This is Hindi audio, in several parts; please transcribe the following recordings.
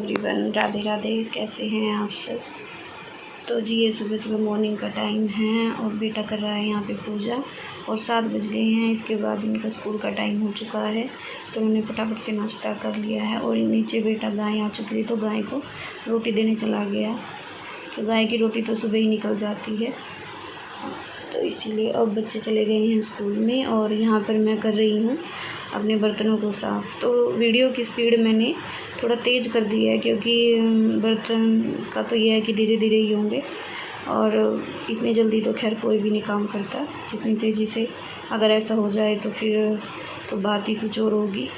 एवरीवन, राधे राधे। कैसे हैं आप सब? तो जी ये सुबह सुबह मॉर्निंग का टाइम है और बेटा कर रहा है यहाँ पे पूजा और 7 बज गए हैं। इसके बाद इनका स्कूल का टाइम हो चुका है तो उन्होंने फटाफट से नाश्ता कर लिया है। और नीचे बेटा गाय आ चुकी थी तो गाय को रोटी देने चला गया। तो गाय की रोटी तो सुबह ही निकल जाती है, तो इसीलिए अब बच्चे चले गए हैं स्कूल में और यहाँ पर मैं कर रही हूँ अपने बर्तनों को साफ़। तो वीडियो की स्पीड मैंने थोड़ा तेज़ कर दी है क्योंकि बर्तन का तो ये है कि धीरे धीरे ही होंगे और इतनी जल्दी तो खैर कोई भी नहीं काम करता जितनी तेज़ी से। अगर ऐसा हो जाए तो फिर तो बात ही कुछ और होगी।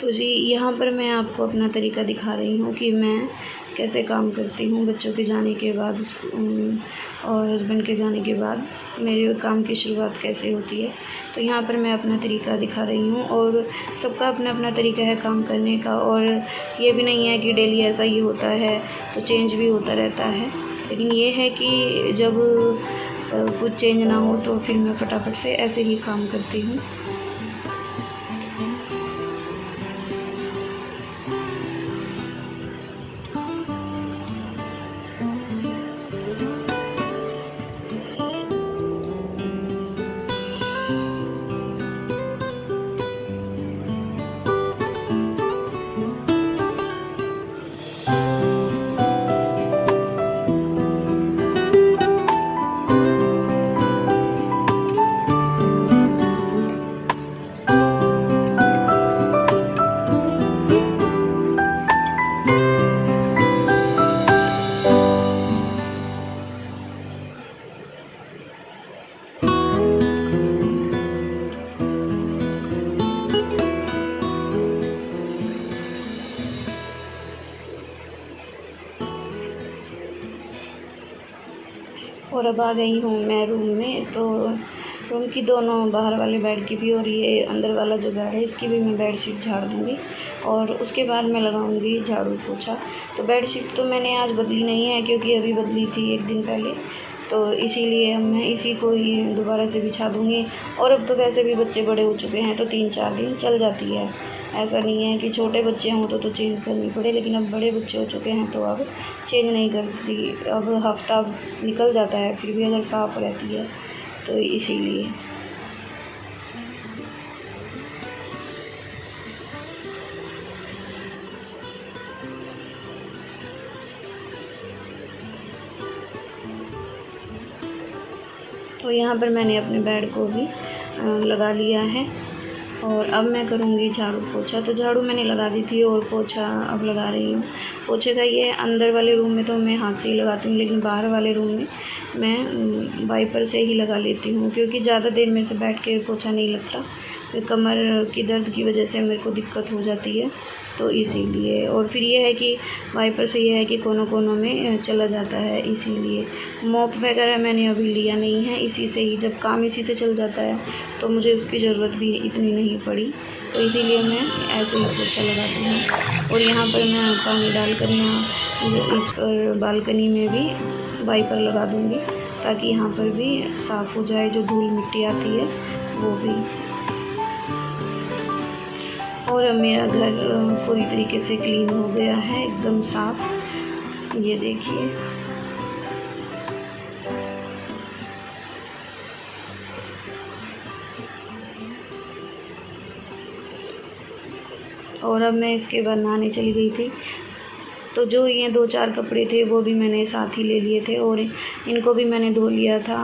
तो जी यहाँ पर मैं आपको अपना तरीका दिखा रही हूँ कि मैं कैसे काम करती हूँ बच्चों के जाने के बाद और हस्बैंड के जाने के बाद मेरे काम की शुरुआत कैसे होती है। तो यहाँ पर मैं अपना तरीका दिखा रही हूँ और सबका अपना अपना तरीका है काम करने का। और ये भी नहीं है कि डेली ऐसा ही होता है, तो चेंज भी होता रहता है। लेकिन ये है कि जब कुछ चेंज ना हो तो फिर मैं फटाफट से ऐसे ही काम करती हूँ। और अब आ गई हूँ मैं रूम में। तो रूम की दोनों बाहर वाले बेड की भी और ये अंदर वाला जो बेड है इसकी भी मैं बेडशीट झाड़ दूँगी और उसके बाद मैं लगाऊँगी झाड़ू पोछा। तो बेडशीट तो मैंने आज बदली नहीं है क्योंकि अभी बदली थी 1 दिन पहले, तो इसीलिए अब मैं इसी को ही दोबारा से बिछा दूँगी। और अब तो वैसे भी बच्चे बड़े हो चुके हैं तो 3-4 दिन चल जाती है। ऐसा नहीं है कि छोटे बच्चे हों तो चेंज करनी पड़े, लेकिन अब बड़े बच्चे हो चुके हैं तो अब चेंज नहीं करती। अब हफ्ता निकल जाता है फिर भी अगर साफ़ रहती है, तो इसीलिए। तो यहाँ पर मैंने अपने बेड को भी लगा लिया है और अब मैं करूँगी झाड़ू पोछा। तो झाड़ू मैंने लगा दी थी और पोछा अब लगा रही हूँ। पोछे का ये अंदर वाले रूम में तो मैं हाथ से ही लगाती हूँ, लेकिन बाहर वाले रूम में मैं वाइपर से ही लगा लेती हूँ क्योंकि ज़्यादा देर मेरे से बैठ के पोछा नहीं लगता। फिर कमर की दर्द की वजह से मेरे को दिक्कत हो जाती है, तो इसीलिए। और फिर ये है कि वाइपर से ये है कि कोनों कोनों में चला जाता है, इसीलिए। मॉप वगैरह मैंने अभी लिया नहीं है, इसी से ही जब काम इसी से चल जाता है तो मुझे उसकी ज़रूरत भी इतनी नहीं पड़ी, तो इसीलिए मैं ऐसे ही पोछा लगाती हूँ। और यहाँ पर मैं पानी डालकर यहाँ इस पर बालकनी में भी वाइपर लगा दूँगी ताकि यहाँ पर भी साफ़ हो जाए, जो धूल मिट्टी आती है वो भी। और अब मेरा घर पूरी तरीके से क्लीन हो गया है, एकदम साफ़। ये देखिए। और अब मैं इसके बाद नहाने चली गई थी, तो जो ये 2-4 कपड़े थे वो भी मैंने साथ ही ले लिए थे और इनको भी मैंने धो लिया था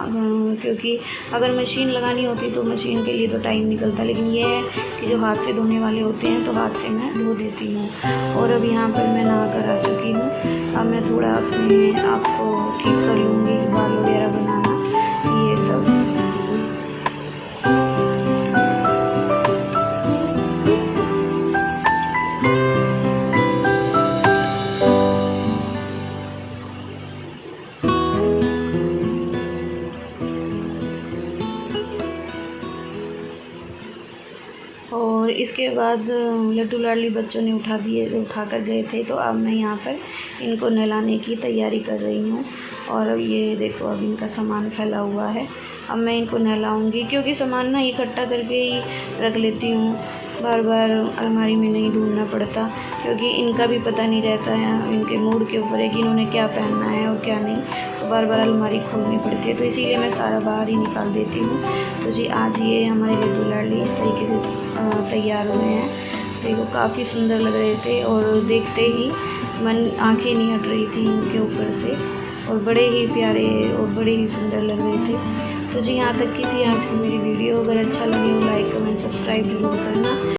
क्योंकि अगर मशीन लगानी होती तो मशीन के लिए तो टाइम निकलता, लेकिन ये है कि जो हाथ से धोने वाले होते हैं तो हाथ से मैं धो देती हूँ। और अब यहाँ पर मैं नहा कर आ चुकी हूँ। अब मैं थोड़ा अपने आप को ठीक कर लूँगी, बाल वगैरह बनाना ये सब। और इसके बाद लड्डू लाडली बच्चों ने उठा कर गए थे, तो अब मैं यहाँ पर इनको नहलाने की तैयारी कर रही हूँ। और अब ये देखो अब इनका सामान फैला हुआ है। अब मैं इनको नहलाऊँगी, क्योंकि सामान ना इकट्ठा करके ही रख लेती हूँ, बार बार अलमारी में नहीं ढूंढना पड़ता, क्योंकि इनका भी पता नहीं रहता है, इनके मूड के ऊपर है कि इन्होंने क्या पहनना है और क्या नहीं, तो बार बार अलमारी खोलनी पड़ती है, तो इसीलिए मैं सारा बाहर ही निकाल देती हूँ। तो जी आज ये हमारे लड्डू लाडली इस तरीके से तैयार हुए हैं। देखो काफ़ी सुंदर लग रहे थे और देखते ही मन आँखें नहीं हट रही थी इनके ऊपर से, और बड़े ही प्यारे और बड़े ही सुंदर लग रहे थे। तो जी यहाँ तक की थी आज की मेरी वीडियो। अगर अच्छा लगे हो लाइक कमेंट सब्सक्राइब ज़रूर करना।